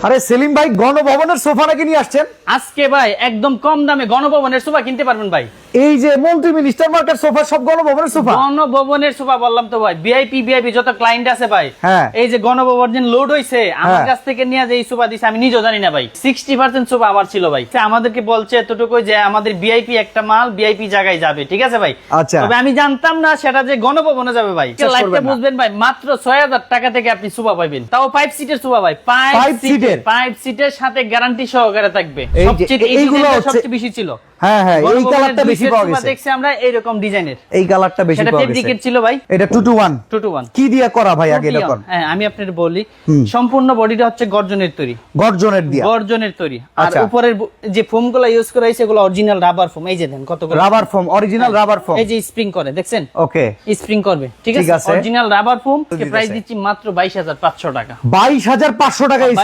আরে সেলিম ভাই, গণভবনের সোফা নাকি নিয়ে আসছেন? আজকে ভাই একদম কম দামে গণভবনের সোফা কিনতে পারবেন ভাই। এই যে মন্ত্রী মিনিস্টার মার্কেট সোফা, সব গণভবনের সোফা। গণভবনের সোফা বললাম তো ভাই, ভিআইপি যত ক্লায়েন্ট আছে ভাই, হ্যাঁ। এই যে গণভবন যে লোড হইছে আমার কাছ থেকে নিয়ে যে এই সোফা দিছে আমি নিজেও জানি না ভাই। 60% সোফা আমার ছিল ভাই। আমাদেরকে বলছে এতটুকুই যে আমাদের ভিআইপি একটা মাল ভিআইপি জায়গায় যাবে, ঠিক আছে ভাই। আচ্ছা। তবে আমি জানতাম না সেটা যে গণভবনে যাবে ভাই। লাইফটা বুঝবেন ভাই, মাত্র 6000 টাকা থেকে আপনি সোফা পাবেন, তাও 5 সিটের সোফা ভাই। 5 সিটের সাথে গ্যারান্টি সহকারে থাকবে। সবচেয়ে বেশি ছিল। হ্যাঁ হ্যাঁ, এই কালারটা বেশি পাওয়া গেছে। দেখছি আমরা এইরকম ডিজাইনের, এই কালারটা বেশি পাওয়া গেছে। এটা ফেব্রিকের ছিল ভাই। এটা 2 to 1 2 to 1 কি দিয়ে করা ভাই? আগে এটা কোন? হ্যাঁ, আমি আপনাদের বলি, সম্পূর্ণ বডিটা হচ্ছে গর্জনের তৈরি। গর্জনের দিয়া? গর্জনের তৈরি। আর আচ্ছা। উপরের যে ফোমগুলো ইউজ করা হয়েছে এগুলো অরিজিনাল রাবার ফোম। এই যে দেন কতগুলো rubber foam, original rubber foam. এই যে স্প্রিং করে, দেখছেন? ওকে, স্প্রিং করবে, ঠিক আছে। Original rubber foam. প্রাইস দিচ্ছি মাত্র 22500 টাকা। 22500 টাকা এই